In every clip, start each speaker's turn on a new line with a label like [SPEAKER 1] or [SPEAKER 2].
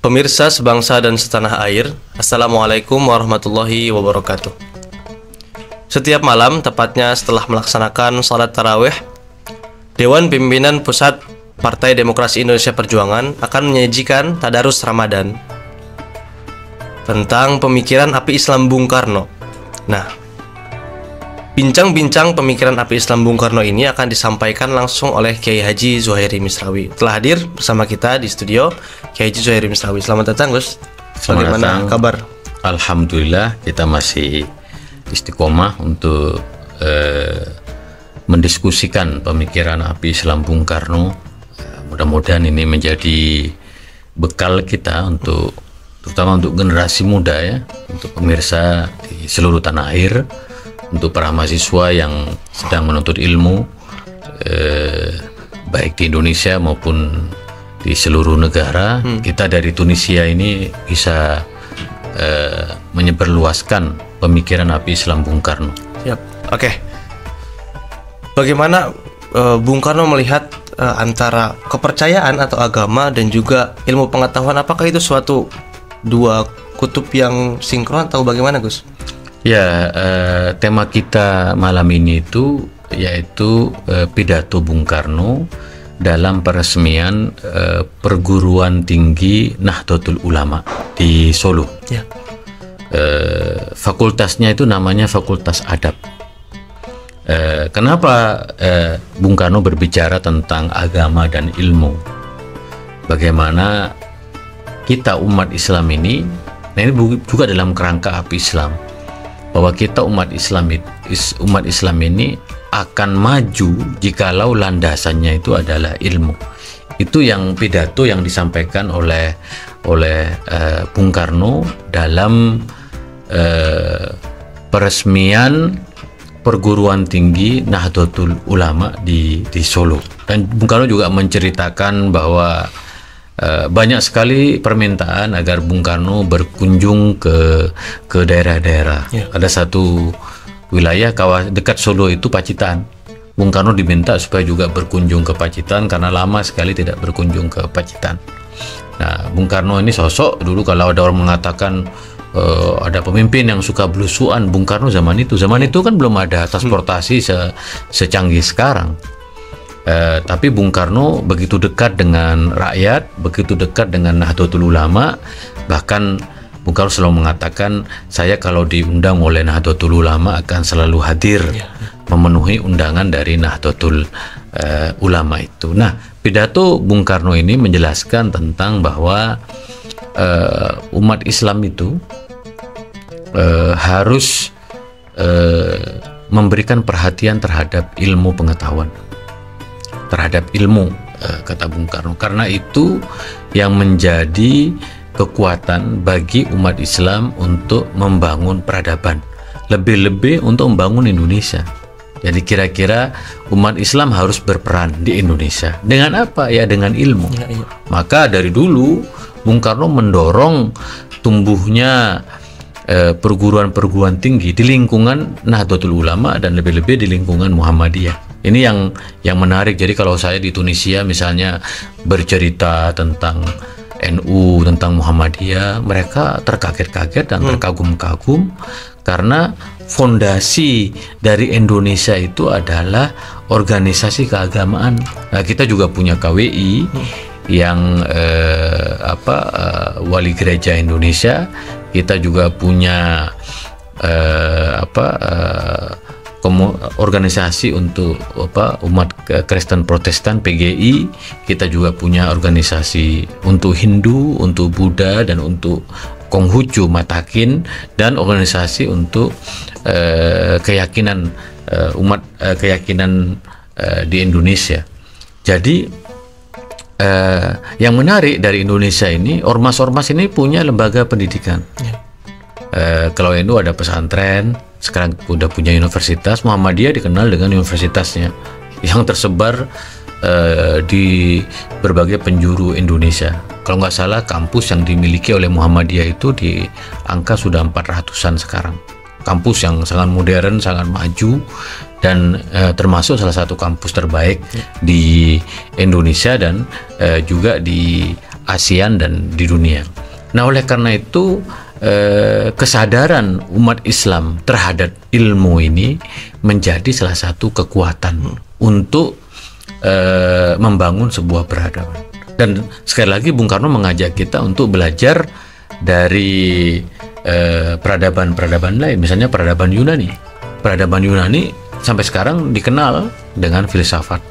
[SPEAKER 1] Pemirsa sebangsa dan setanah air, Assalamualaikum warahmatullahi wabarakatuh. Setiap malam, tepatnya setelah melaksanakan salat tarawih, Dewan Pimpinan Pusat Partai Demokrasi Indonesia Perjuangan akan menyajikan tadarus Ramadan tentang pemikiran api Islam Bung Karno. Nah, bincang-bincang pemikiran api Islam Bung Karno ini akan disampaikan langsung oleh Kiai Haji Zuhairi Misrawi. Telah hadir bersama kita di studio Kiai Haji Zuhairi Misrawi. Selamat datang, Gus. Bagaimana kabar?
[SPEAKER 2] Alhamdulillah, kita masih istiqomah untuk mendiskusikan pemikiran api Islam Bung Karno. Mudah-mudahan ini menjadi bekal kita untuk, terutama untuk generasi muda ya, untuk pemirsa di seluruh tanah air, untuk para mahasiswa yang sedang menuntut ilmu, baik di Indonesia maupun di seluruh negara. Kita dari Tunisia ini bisa menyebarluaskan pemikiran api Islam Bung Karno.
[SPEAKER 1] Siap. Oke. Bagaimana Bung Karno melihat antara kepercayaan atau agama dan juga ilmu pengetahuan? Apakah itu suatu dua kutub yang sinkron atau bagaimana, Gus?
[SPEAKER 2] Ya, tema kita malam ini itu yaitu pidato Bung Karno dalam peresmian perguruan tinggi Nahdlatul Ulama di Solo.
[SPEAKER 1] Ya.
[SPEAKER 2] Fakultasnya itu namanya Fakultas Adab. Kenapa Bung Karno berbicara tentang agama dan ilmu? Bagaimana kita umat Islam ini, nah ini juga dalam kerangka api Islam, bahwa kita umat Islam ini akan maju jikalau landasannya itu adalah ilmu. Itu yang pidato yang disampaikan oleh Bung Karno dalam peresmian perguruan tinggi Nahdlatul Ulama di Solo. Dan Bung Karno juga menceritakan bahwa banyak sekali permintaan agar Bung Karno berkunjung ke daerah-daerah. Ya. Ada satu wilayah dekat Solo itu Pacitan. Bung Karno diminta supaya juga berkunjung ke Pacitan karena lama sekali tidak berkunjung ke Pacitan. Nah, Bung Karno ini sosok dulu kalau ada orang mengatakan ada pemimpin yang suka belusuan, Bung Karno zaman itu kan belum ada transportasi secanggih sekarang. Tapi Bung Karno begitu dekat dengan rakyat, begitu dekat dengan Nahdlatul Ulama. Bahkan Bung Karno selalu mengatakan, saya kalau diundang oleh Nahdlatul Ulama akan selalu hadir, memenuhi undangan dari Nahdlatul Ulama itu. Nah, pidato Bung Karno ini menjelaskan tentang bahwa umat Islam itu harus memberikan perhatian terhadap ilmu pengetahuan, terhadap ilmu, kata Bung Karno, karena itu yang menjadi kekuatan bagi umat Islam untuk membangun peradaban, lebih-lebih untuk membangun Indonesia. Jadi kira-kira umat Islam harus berperan di Indonesia dengan apa? Ya dengan ilmu. Ya. Maka dari dulu Bung Karno mendorong tumbuhnya perguruan-perguruan tinggi di lingkungan Nahdlatul Ulama dan lebih-lebih di lingkungan Muhammadiyah. Ini yang menarik. Jadi kalau saya di Tunisia misalnya bercerita tentang NU, tentang Muhammadiyah, mereka terkaget-kaget dan terkagum-kagum karena fondasi dari Indonesia itu adalah organisasi keagamaan. Nah, kita juga punya KWI yang Wali Gereja Indonesia. Kita juga punya organisasi untuk umat Kristen Protestan PGI. Kita juga punya organisasi untuk Hindu, untuk Buddha, dan untuk Konghucu Matakin, dan organisasi untuk keyakinan umat keyakinan di Indonesia. Jadi yang menarik dari Indonesia ini, ormas-ormas ini punya lembaga pendidikan. Kalau NU ada pesantren, sekarang udah punya universitas. Muhammadiyah dikenal dengan universitasnya yang tersebar di berbagai penjuru Indonesia. Kalau nggak salah, kampus yang dimiliki oleh Muhammadiyah itu di angka sudah 400-an sekarang. Kampus yang sangat modern, sangat maju, dan termasuk salah satu kampus terbaik di Indonesia dan juga di ASEAN dan di dunia. Nah, oleh karena itu kesadaran umat Islam terhadap ilmu ini menjadi salah satu kekuatan untuk membangun sebuah peradaban. Dan sekali lagi Bung Karno mengajak kita untuk belajar dari peradaban-peradaban lain, misalnya peradaban Yunani. Peradaban Yunani sampai sekarang dikenal dengan filsafat.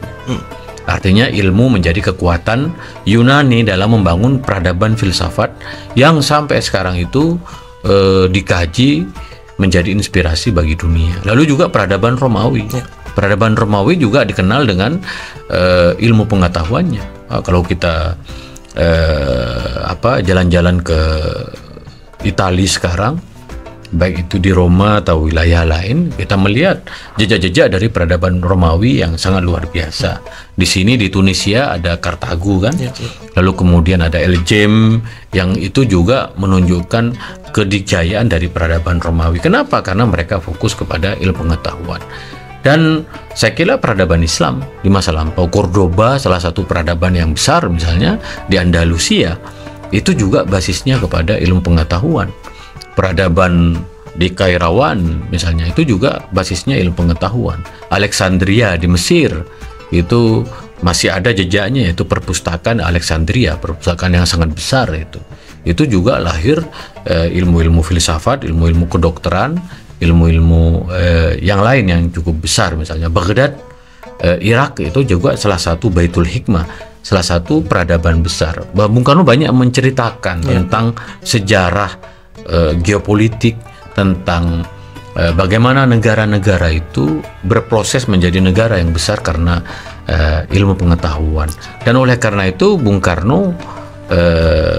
[SPEAKER 2] Artinya ilmu menjadi kekuatan Yunani dalam membangun peradaban filsafat yang sampai sekarang itu dikaji menjadi inspirasi bagi dunia. Lalu juga peradaban Romawi. Peradaban Romawi juga dikenal dengan ilmu pengetahuannya. Kalau kita jalan-jalan ke Italia sekarang, baik itu di Roma atau wilayah lain, kita melihat jejak-jejak dari peradaban Romawi yang sangat luar biasa. Di sini di Tunisia ada Kartago kan, lalu kemudian ada El Jem yang itu juga menunjukkan kedikjayaan dari peradaban Romawi. Kenapa? Karena mereka fokus kepada ilmu pengetahuan. Dan saya kira peradaban Islam di masa lampau, Cordoba salah satu peradaban yang besar misalnya di Andalusia, itu juga basisnya kepada ilmu pengetahuan. Peradaban di Kairawan misalnya itu juga basisnya ilmu pengetahuan. Alexandria di Mesir itu masih ada jejaknya, yaitu perpustakaan Alexandria, perpustakaan yang sangat besar itu juga lahir ilmu-ilmu filsafat, ilmu-ilmu kedokteran, ilmu-ilmu yang lain yang cukup besar. Misalnya Baghdad, Irak itu juga salah satu Baitul Hikmah, salah satu peradaban besar. Bung Karno banyak menceritakan tentang sejarah geopolitik, tentang bagaimana negara-negara itu berproses menjadi negara yang besar karena ilmu pengetahuan. Dan oleh karena itu Bung Karno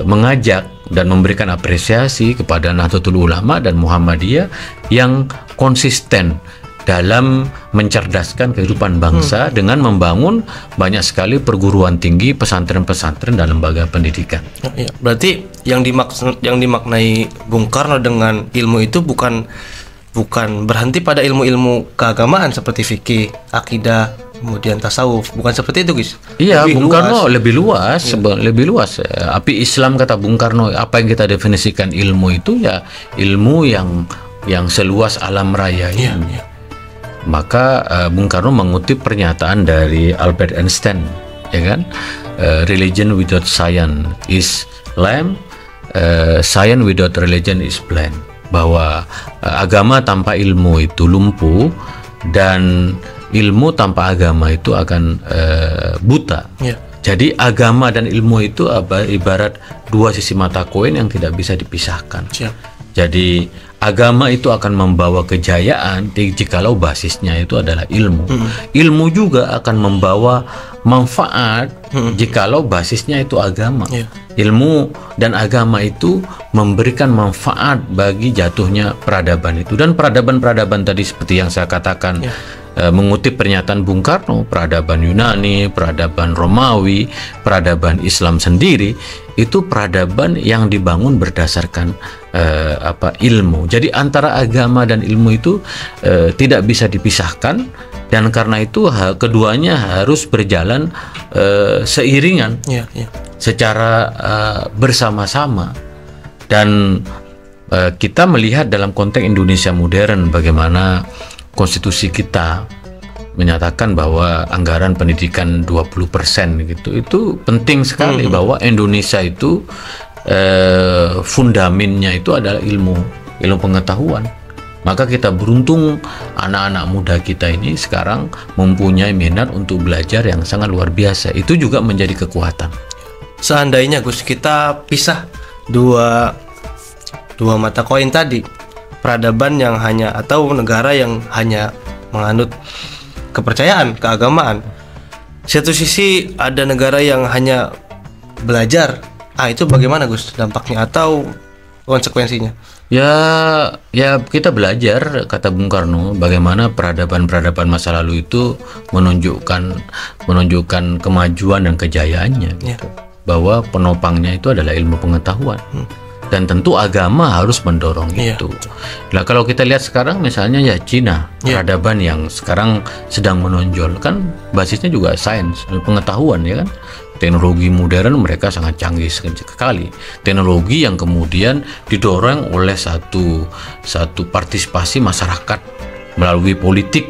[SPEAKER 2] mengajak dan memberikan apresiasi kepada Nahdlatul Ulama dan Muhammadiyah yang konsisten dalam mencerdaskan kehidupan bangsa dengan membangun banyak sekali perguruan tinggi, pesantren-pesantren dan lembaga pendidikan.
[SPEAKER 1] Ya, berarti yang dimaknai Bung Karno dengan ilmu itu bukan berhenti pada ilmu-ilmu keagamaan seperti fikih, akidah, kemudian tasawuf, bukan seperti itu, guys.
[SPEAKER 2] Iya, Bung Karno lebih luas, lebih luas. Api Islam kata Bung Karno, apa yang kita definisikan ilmu itu ya ilmu yang seluas alam raya ini. Maka Bung Karno mengutip pernyataan dari Albert Einstein, ya kan? Religion without science is lame, science without religion is blind. Bahwa agama tanpa ilmu itu lumpuh dan ilmu tanpa agama itu akan buta. Jadi agama dan ilmu itu ibarat dua sisi mata koin yang tidak bisa dipisahkan. Jadi agama itu akan membawa kejayaan jikalau basisnya itu adalah ilmu. Ilmu juga akan membawa manfaat jikalau basisnya itu agama. Ilmu dan agama itu memberikan manfaat bagi jatuhnya peradaban itu. Dan peradaban-peradaban tadi seperti yang saya katakan, mengutip pernyataan Bung Karno, peradaban Yunani, peradaban Romawi, peradaban Islam sendiri, itu peradaban yang dibangun berdasarkan ilmu. Jadi antara agama dan ilmu itu tidak bisa dipisahkan, dan karena itu keduanya harus berjalan seiringan, secara bersama-sama. Dan kita melihat dalam konteks Indonesia modern bagaimana konstitusi kita menyatakan bahwa anggaran pendidikan 20% gitu. Itu penting sekali bahwa Indonesia itu fundamennya itu adalah ilmu pengetahuan. Maka kita beruntung anak-anak muda kita ini sekarang mempunyai minat untuk belajar yang sangat luar biasa. Itu juga menjadi kekuatan.
[SPEAKER 1] Seandainya Gus, kita pisah dua mata koin tadi, peradaban yang hanya atau negara yang hanya menganut kepercayaan, keagamaan. Satu sisi ada negara yang hanya belajar. Itu bagaimana Gus dampaknya atau konsekuensinya?
[SPEAKER 2] Ya kita belajar, kata Bung Karno, bagaimana peradaban-peradaban masa lalu itu menunjukkan kemajuan dan kejayaannya gitu. Bahwa penopangnya itu adalah ilmu pengetahuan. Dan tentu agama harus mendorong itu. Nah, kalau kita lihat sekarang misalnya Cina, peradaban yang sekarang sedang menonjol kan basisnya juga sains, pengetahuan, ya kan. teknologi modern mereka sangat canggih sekali. Teknologi yang kemudian didorong oleh satu partisipasi masyarakat melalui politik.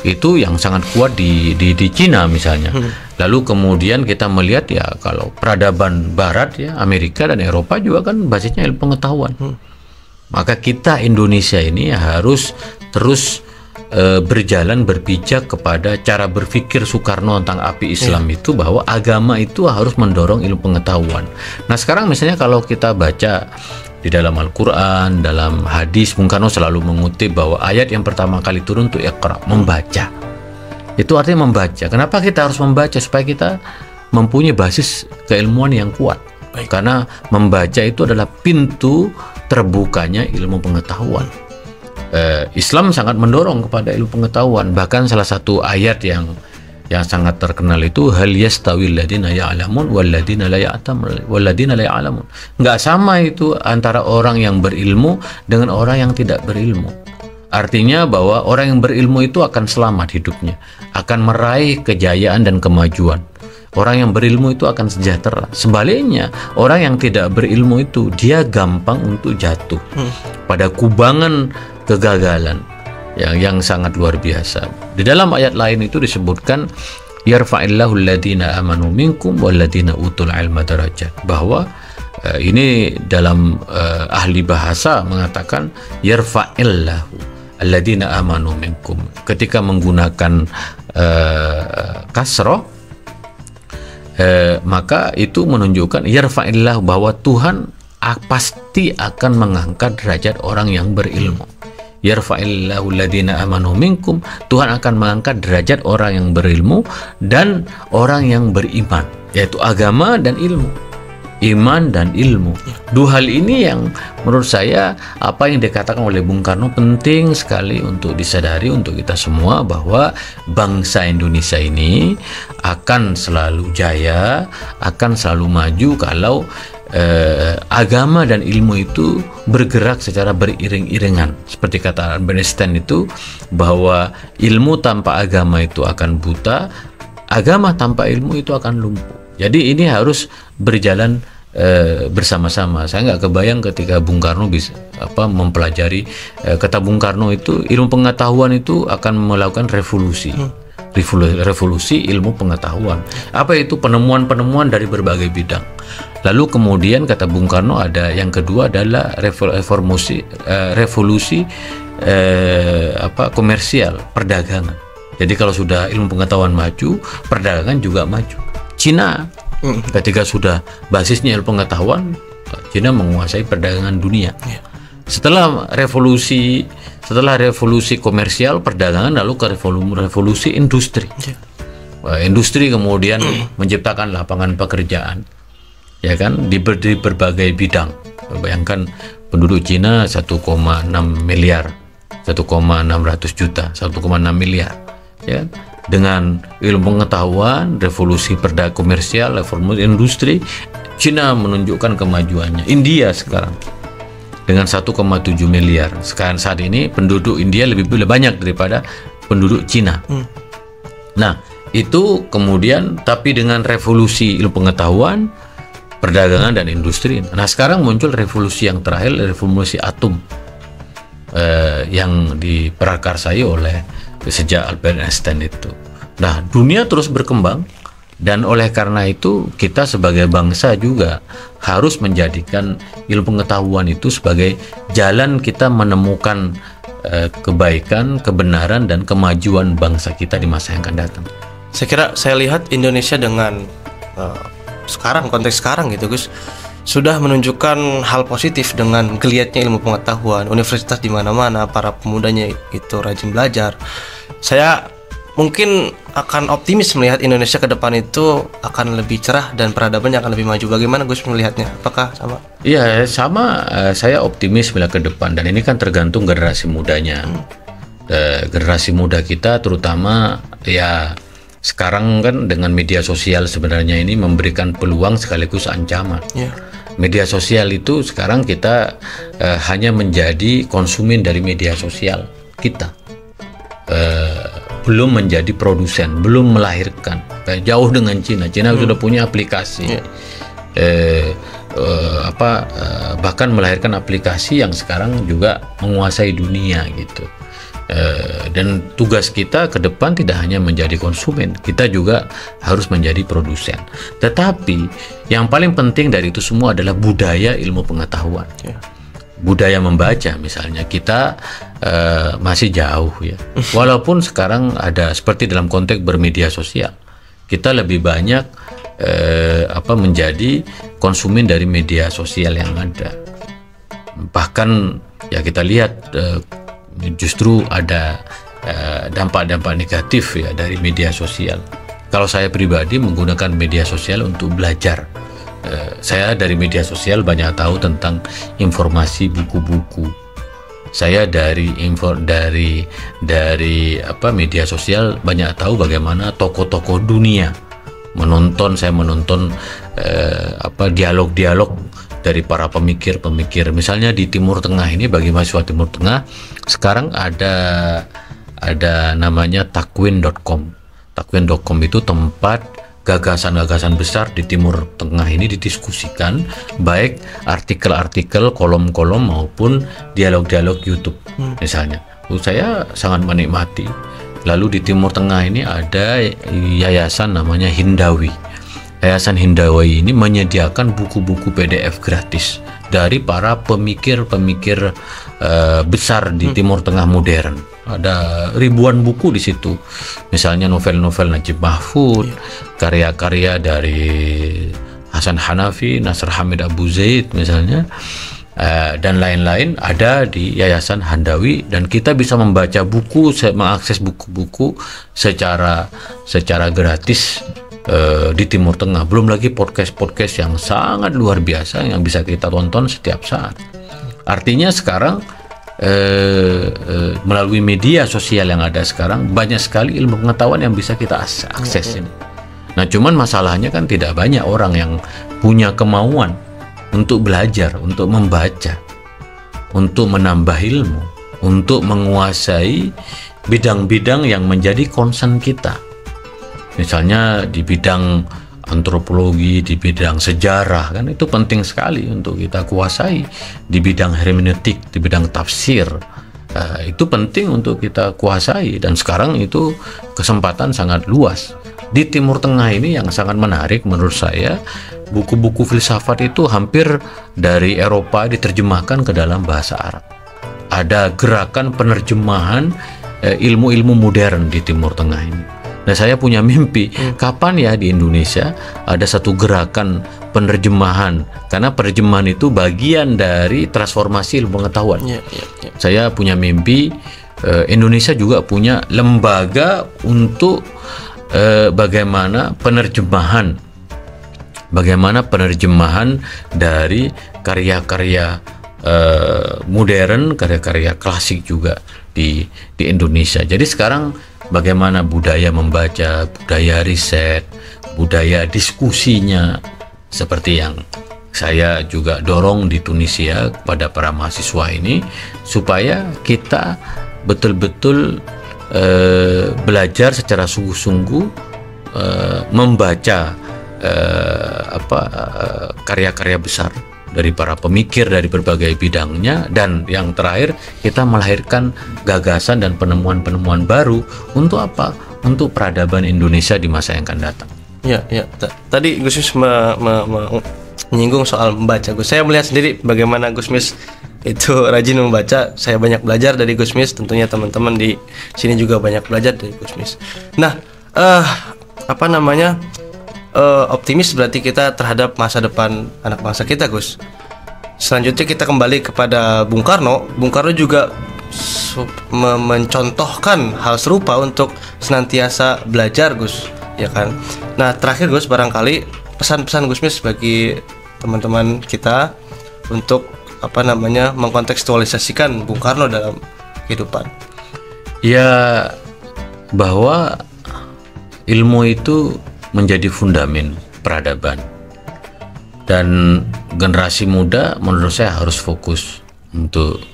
[SPEAKER 2] Itu yang sangat kuat di Cina misalnya. Lalu kemudian kita melihat ya kalau peradaban Barat ya, Amerika dan Eropa juga kan basisnya ilmu pengetahuan. Maka kita Indonesia ini harus terus berjalan berpijak kepada cara berpikir Soekarno tentang api Islam itu, bahwa agama itu harus mendorong ilmu pengetahuan. Nah sekarang misalnya kalau kita baca di dalam Al-Quran, dalam hadis, Bung Karno selalu mengutip bahwa ayat yang pertama kali turun itu Iqra, membaca. Itu artinya membaca. Kenapa kita harus membaca? Supaya kita mempunyai basis keilmuan yang kuat. Karena membaca itu adalah pintu terbukanya ilmu pengetahuan. Islam sangat mendorong kepada ilmu pengetahuan. Bahkan salah satu ayat yang sangat terkenal itu hal yastawil ladina ya'lamun wal ladina la ya'lamun. Enggak sama itu antara orang yang berilmu dengan orang yang tidak berilmu. Artinya bahwa orang yang berilmu itu akan selamat hidupnya, akan meraih kejayaan dan kemajuan. Orang yang berilmu itu akan sejahtera. Sebaliknya, orang yang tidak berilmu itu dia gampang untuk jatuh pada kubangan kegagalan yang sangat luar biasa. Di dalam ayat lain itu disebutkan yarfa'illahu alladhina amanu minkum walladhina utul ilma darajat, bahwa ini dalam ahli bahasa mengatakan yarfa'illahu alladhina amanu minkum. Ketika menggunakan kasroh, maka itu menunjukkan yarfa'illahu, bahwa Tuhan pasti akan mengangkat derajat orang yang berilmu. Yarfa'illahu alladhina amanu minkum, Tuhan akan mengangkat derajat orang yang berilmu dan orang yang beriman, yaitu agama dan ilmu. Iman dan ilmu. Dua hal ini yang menurut saya apa yang dikatakan oleh Bung Karno penting sekali untuk disadari untuk kita semua, bahwa bangsa Indonesia ini akan selalu jaya, akan selalu maju kalau agama dan ilmu itu bergerak secara beriring-iringan. Seperti kata Albert Einstein itu, bahwa ilmu tanpa agama itu akan buta, agama tanpa ilmu itu akan lumpuh. Jadi ini harus berjalan bersama-sama. Saya nggak kebayang ketika Bung Karno bisa mempelajari, kata Bung Karno itu ilmu pengetahuan itu akan melakukan revolusi. Revolusi ilmu pengetahuan. Apa itu? Penemuan-penemuan dari berbagai bidang. Lalu kemudian kata Bung Karno ada yang kedua adalah revolusi komersial, perdagangan. Jadi kalau sudah ilmu pengetahuan maju, perdagangan juga maju. Cina ketika sudah basisnya ilmu pengetahuan, Cina menguasai perdagangan dunia. Setelah revolusi komersial, perdagangan, lalu ke revolusi industri. Industri kemudian menciptakan lapangan pekerjaan, ya kan, di berbagai bidang. Bayangkan penduduk Cina 1,6 miliar, 1,600 juta, 1,6 miliar, ya. Dengan ilmu pengetahuan, revolusi perdagangan komersial, revolusi industri, Cina menunjukkan kemajuannya. India sekarang dengan 1,7 miliar. Sekarang saat ini penduduk India lebih banyak daripada penduduk Cina. Nah, itu kemudian tapi dengan revolusi ilmu pengetahuan, perdagangan dan industri. Nah, sekarang muncul revolusi yang terakhir, revolusi atom, yang diprakarsai oleh sejak Albert Einstein itu. Nah, dunia terus berkembang, dan oleh karena itu kita sebagai bangsa juga harus menjadikan ilmu pengetahuan itu sebagai jalan kita menemukan kebaikan, kebenaran dan kemajuan bangsa kita di masa yang akan datang.
[SPEAKER 1] Saya lihat Indonesia dengan konteks sekarang gitu Gus, sudah menunjukkan hal positif dengan geliatnya ilmu pengetahuan. Universitas di mana-mana, para pemudanya itu rajin belajar. Saya mungkin akan optimis melihat Indonesia ke depan itu akan lebih cerah dan peradabannya akan lebih maju. Bagaimana Gus melihatnya? Apakah sama?
[SPEAKER 2] Iya, sama. Saya optimis melihat ke depan, dan ini kan tergantung generasi mudanya. Generasi muda kita terutama, ya sekarang kan dengan media sosial sebenarnya ini memberikan peluang sekaligus ancaman. Media sosial itu sekarang kita hanya menjadi konsumen dari media sosial kita. belum menjadi produsen, belum melahirkan. Kayak jauh dengan Cina. Cina sudah punya aplikasi, bahkan melahirkan aplikasi yang sekarang juga menguasai dunia gitu. Dan tugas kita ke depan tidak hanya menjadi konsumen, kita juga harus menjadi produsen. Tetapi yang paling penting dari itu semua adalah budaya ilmu pengetahuan. Budaya membaca misalnya kita masih jauh ya. Walaupun sekarang ada seperti dalam konteks bermedia sosial, kita lebih banyak menjadi konsumen dari media sosial yang ada. Bahkan ya kita lihat justru ada dampak-dampak negatif ya dari media sosial. Kalau saya pribadi menggunakan media sosial untuk belajar. Saya dari media sosial banyak tahu tentang informasi buku-buku. Saya dari media sosial banyak tahu bagaimana tokoh-tokoh dunia saya menonton dialog-dialog dari para pemikir-pemikir. Misalnya di Timur Tengah ini, bagi mahasiswa Timur Tengah sekarang ada namanya takwin.com. Takwin.com itu tempat gagasan-gagasan besar di Timur Tengah ini didiskusikan, baik artikel-artikel, kolom-kolom maupun dialog-dialog YouTube misalnya. Saya sangat menikmati. Lalu di Timur Tengah ini ada yayasan namanya Hindawi. Yayasan Hindawi ini menyediakan buku-buku PDF gratis dari para pemikir-pemikir besar di Timur Tengah modern. Ada ribuan buku di situ. Misalnya novel-novel Najib Mahfud, karya-karya dari Hasan Hanafi, Nasr Hamid Abu Zaid misalnya, dan lain-lain ada di Yayasan Hindawi, dan kita bisa membaca buku, mengakses buku-buku secara gratis di Timur Tengah. Belum lagi podcast-podcast yang sangat luar biasa yang bisa kita tonton setiap saat. Artinya sekarang melalui media sosial yang ada sekarang banyak sekali ilmu pengetahuan yang bisa kita akses ini. Nah, cuman masalahnya kan tidak banyak orang yang punya kemauan untuk belajar, untuk membaca, untuk menambah ilmu, untuk menguasai bidang-bidang yang menjadi concern kita. Misalnya di bidang antropologi, di bidang sejarah, kan itu penting sekali untuk kita kuasai. Di bidang hermeneutik, di bidang tafsir, itu penting untuk kita kuasai, dan sekarang itu kesempatan sangat luas. Di Timur Tengah ini yang sangat menarik menurut saya, buku-buku filsafat itu hampir dari Eropa diterjemahkan ke dalam bahasa Arab. Ada gerakan penerjemahan ilmu-ilmu modern di Timur Tengah ini. Nah, saya punya mimpi, kapan ya di Indonesia ada satu gerakan penerjemahan, karena penerjemahan itu bagian dari transformasi ilmu pengetahuan. Saya punya mimpi Indonesia juga punya lembaga untuk bagaimana penerjemahan dari karya-karya modern, karya-karya klasik juga di Indonesia. Jadi sekarang bagaimana budaya membaca, budaya riset, budaya diskusinya, seperti yang saya juga dorong di Tunisia kepada para mahasiswa ini, supaya kita betul-betul belajar secara sungguh-sungguh membaca karya-karya besar dari para pemikir dari berbagai bidangnya, dan yang terakhir kita melahirkan gagasan dan penemuan-penemuan baru untuk apa? Untuk peradaban Indonesia di masa yang akan datang.
[SPEAKER 1] Tadi Gusmis menyinggung soal membaca. Saya melihat sendiri bagaimana Gusmis itu rajin membaca. Saya banyak belajar dari Gusmis, tentunya teman-teman di sini juga banyak belajar dari Gusmis. Nah, optimis berarti kita terhadap masa depan anak bangsa kita, Gus. Selanjutnya kita kembali kepada Bung Karno. Bung Karno juga mencontohkan hal serupa untuk senantiasa belajar, Gus, ya kan. Nah, terakhir Gus, barangkali pesan-pesan Gusmis bagi teman-teman kita untuk mengkontekstualisasikan Bung Karno dalam kehidupan.
[SPEAKER 2] Ya, bahwa ilmu itu menjadi fundamen peradaban, dan generasi muda menurut saya harus fokus untuk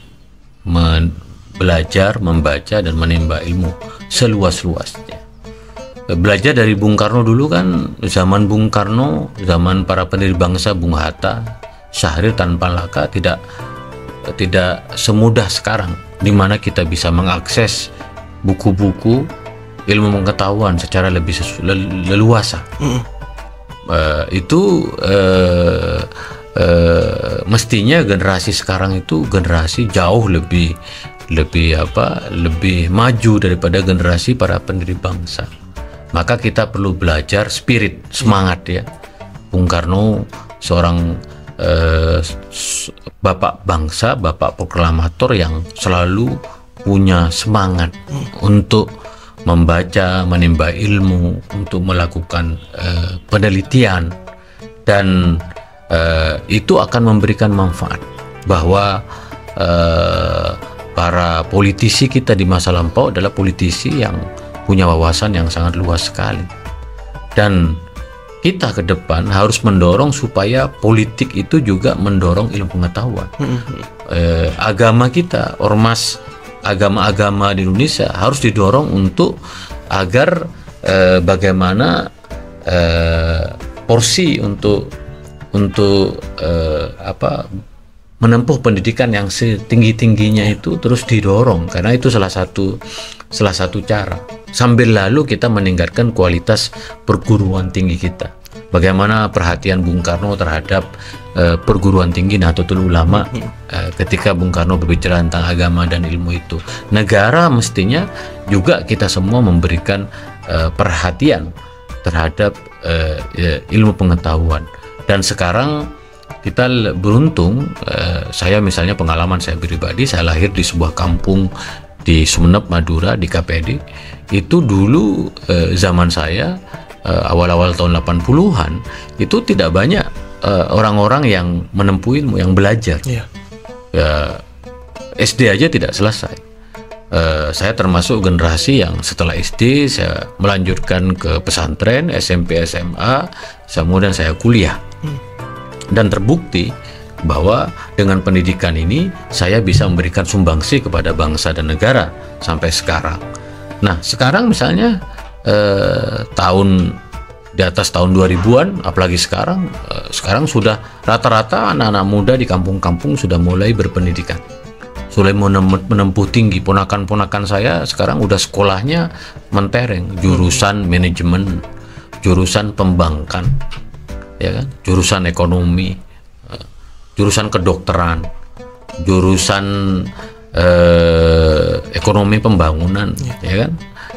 [SPEAKER 2] belajar, membaca, dan menimba ilmu seluas-luasnya. Belajar dari Bung Karno dulu kan, zaman Bung Karno, zaman para pendiri bangsa, Bung Hatta, Syahrir, Tan Malaka tidak semudah sekarang, di mana kita bisa mengakses buku-buku ilmu pengetahuan secara lebih leluasa. Mestinya generasi sekarang itu generasi jauh lebih maju daripada generasi para pendiri bangsa. Maka kita perlu belajar spirit, semangat ya. Bung Karno seorang bapak bangsa, bapak proklamator yang selalu punya semangat untuk membaca, menimba ilmu, untuk melakukan penelitian, dan itu akan memberikan manfaat. Bahwa para politisi kita di masa lampau adalah politisi yang punya wawasan yang sangat luas sekali, dan kita ke depan harus mendorong supaya politik itu juga mendorong ilmu pengetahuan. Agama kita, ormas agama-agama di Indonesia harus didorong untuk agar bagaimana porsi untuk menempuh pendidikan yang setinggi-tingginya itu terus didorong, karena itu salah satu cara. Sambil lalu kita meningkatkan kualitas perguruan tinggi kita. Bagaimana perhatian Bung Karno terhadap perguruan tinggi Nahdlatul Ulama ketika Bung Karno berbicara tentang agama dan ilmu itu. Negara mestinya juga kita semua memberikan perhatian terhadap ilmu pengetahuan. Dan sekarang kita beruntung, saya misalnya pengalaman saya pribadi, saya lahir di sebuah kampung di Sumeneb, Madura, di KPD. Itu dulu zaman saya awal-awal tahun 80-an itu tidak banyak orang-orang yang menempuh ilmu, yang belajar. Ya, SD aja tidak selesai. Saya termasuk generasi yang setelah SD saya melanjutkan ke pesantren, SMP, SMA, kemudian saya kuliah. Dan terbukti bahwa dengan pendidikan ini saya bisa memberikan sumbangsi kepada bangsa dan negara sampai sekarang. Nah, sekarang misalnya di atas tahun 2000-an, apalagi sekarang sudah rata-rata anak-anak muda di kampung-kampung sudah mulai berpendidikan, sudah menempuh tinggi. Ponakan-ponakan saya sekarang udah sekolahnya mentereng, jurusan manajemen, jurusan pembankan, ya kan, jurusan ekonomi, jurusan kedokteran, jurusan ekonomi pembangunan, ya kan.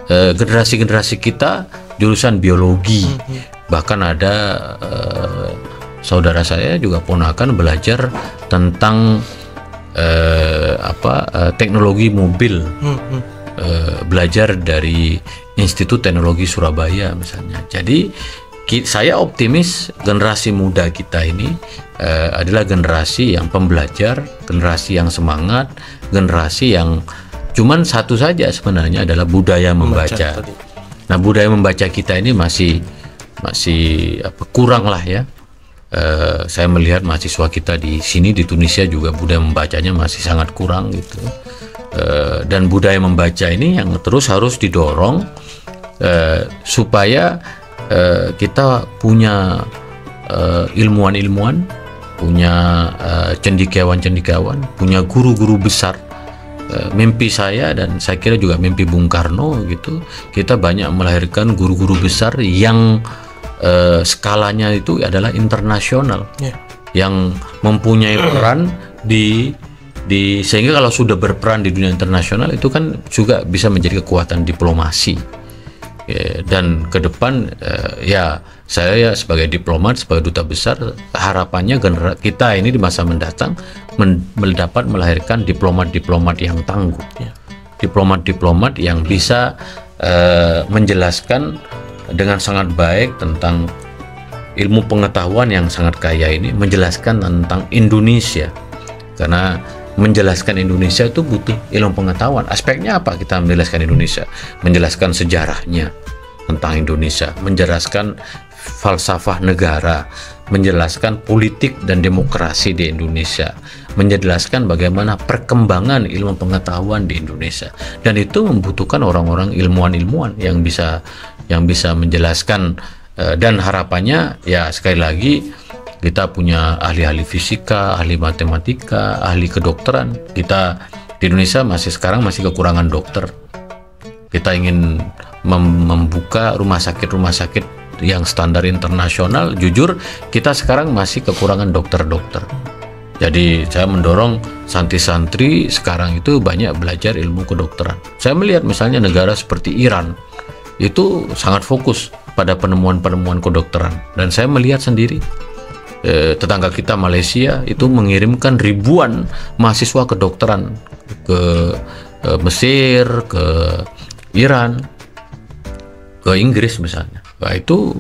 [SPEAKER 2] Generasi-generasi kita jurusan biologi, bahkan ada saudara saya juga ponakan belajar tentang teknologi mobil, belajar dari Institut Teknologi Surabaya misalnya. Jadi saya optimis generasi muda kita ini adalah generasi yang pembelajar, generasi yang semangat, generasi yang cuman satu saja sebenarnya adalah budaya membaca. Nah, budaya membaca kita ini masih kurang lah ya. Saya melihat mahasiswa kita di sini di Tunisia juga budaya membacanya masih sangat kurang gitu. Dan budaya membaca ini yang terus harus didorong supaya kita punya ilmuwan-ilmuwan, punya cendekiawan-cendekiawan, punya guru-guru besar. Mimpi saya dan saya kira juga mimpi Bung Karno gitu, kita banyak melahirkan guru-guru besar yang skalanya itu adalah internasional, yang mempunyai peran di sehingga kalau sudah berperan di dunia internasional itu kan juga bisa menjadi kekuatan diplomasi. Dan ke depan ya saya sebagai diplomat, sebagai duta besar, harapannya kita ini di masa mendatang mendapat melahirkan diplomat-diplomat yang tangguh, diplomat-diplomat yang bisa menjelaskan dengan sangat baik tentang ilmu pengetahuan yang sangat kaya ini, menjelaskan tentang Indonesia, karena menjelaskan Indonesia itu butuh ilmu pengetahuan. Aspeknya apa kita menjelaskan Indonesia? Menjelaskan sejarahnya tentang Indonesia, menjelaskan falsafah negara, menjelaskan politik dan demokrasi di Indonesia, menjelaskan bagaimana perkembangan ilmu pengetahuan di Indonesia, dan itu membutuhkan orang-orang ilmuwan-ilmuwan yang bisa menjelaskan, dan harapannya ya sekali lagi kita punya ahli-ahli fisika, ahli matematika, ahli kedokteran. Kita di Indonesia sekarang masih kekurangan dokter. Kita ingin membuka rumah sakit yang standar internasional. Jujur kita sekarang masih kekurangan dokter-dokter. Jadi saya mendorong santri-santri sekarang itu banyak belajar ilmu kedokteran. Saya melihat misalnya negara seperti Iran itu sangat fokus pada penemuan-penemuan kedokteran, dan saya melihat sendiri tetangga kita Malaysia itu mengirimkan ribuan mahasiswa kedokteran ke Mesir, ke Iran, ke Inggris misalnya. Nah, itu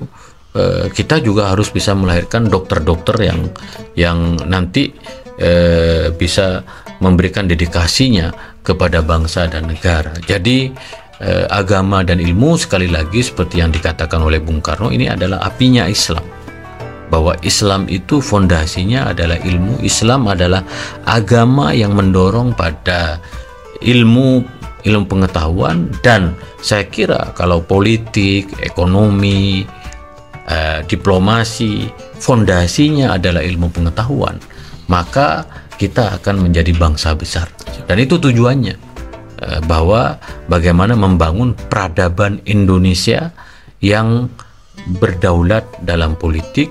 [SPEAKER 2] kita juga harus bisa melahirkan dokter-dokter yang nanti bisa memberikan dedikasinya kepada bangsa dan negara. Jadi agama dan ilmu, sekali lagi seperti yang dikatakan oleh Bung Karno, ini adalah apinya Islam. Bahwa Islam itu fondasinya adalah ilmu. Islam adalah agama yang mendorong pada ilmu pengetahuan, dan saya kira kalau politik, ekonomi, diplomasi, fondasinya adalah ilmu pengetahuan, maka kita akan menjadi bangsa besar. Dan itu tujuannya, bahwa bagaimana membangun peradaban Indonesia yang berdaulat dalam politik,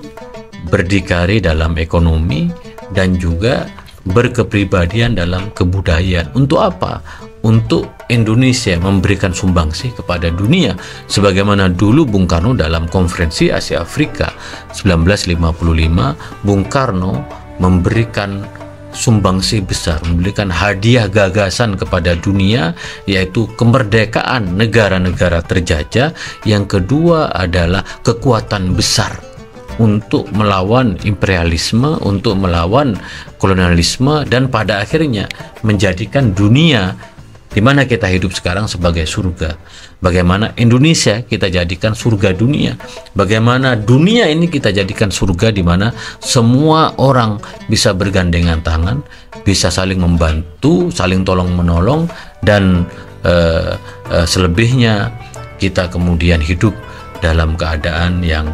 [SPEAKER 2] berdikari dalam ekonomi, dan juga berkepribadian dalam kebudayaan. Untuk apa? Untuk Indonesia memberikan sumbangsih kepada dunia, sebagaimana dulu Bung Karno dalam konferensi Asia Afrika 1955, Bung Karno memberikan sumbangsih besar, memberikan hadiah gagasan kepada dunia, yaitu kemerdekaan negara-negara terjajah. Yang kedua adalah kekuatan besar untuk melawan imperialisme, untuk melawan kolonialisme, dan pada akhirnya menjadikan dunia di mana kita hidup sekarang sebagai surga. Bagaimana Indonesia kita jadikan surga dunia. Bagaimana dunia ini kita jadikan surga di mana semua orang bisa bergandengan tangan, bisa saling membantu, saling tolong-menolong, dan selebihnya kita kemudian hidup dalam keadaan yang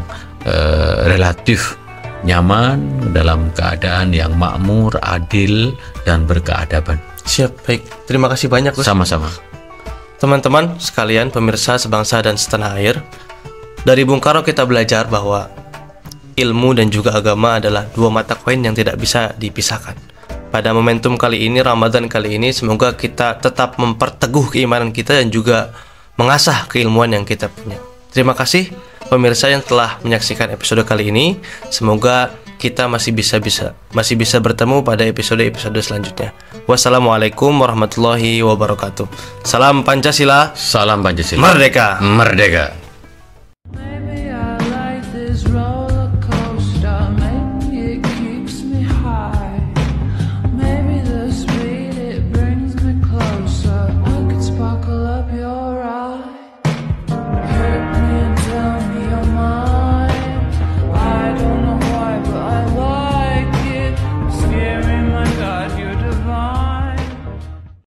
[SPEAKER 2] relatif nyaman, dalam keadaan yang makmur, adil, dan berkeadaban.
[SPEAKER 1] Siap, baik. Terima kasih banyak, Gus.
[SPEAKER 2] Sama-sama.
[SPEAKER 1] Teman-teman sekalian, pemirsa sebangsa dan setanah air, dari Bung Karno kita belajar bahwa ilmu dan juga agama adalah dua mata koin yang tidak bisa dipisahkan. Pada momentum kali ini, Ramadan kali ini, semoga kita tetap memperteguh keimanan kita dan juga mengasah keilmuan yang kita punya. Terima kasih pemirsa yang telah menyaksikan episode kali ini. Semoga kita masih bisa bertemu pada episode selanjutnya. Wassalamualaikum warahmatullahi wabarakatuh. Salam Pancasila.
[SPEAKER 2] Salam Pancasila.
[SPEAKER 1] Merdeka.
[SPEAKER 2] Merdeka.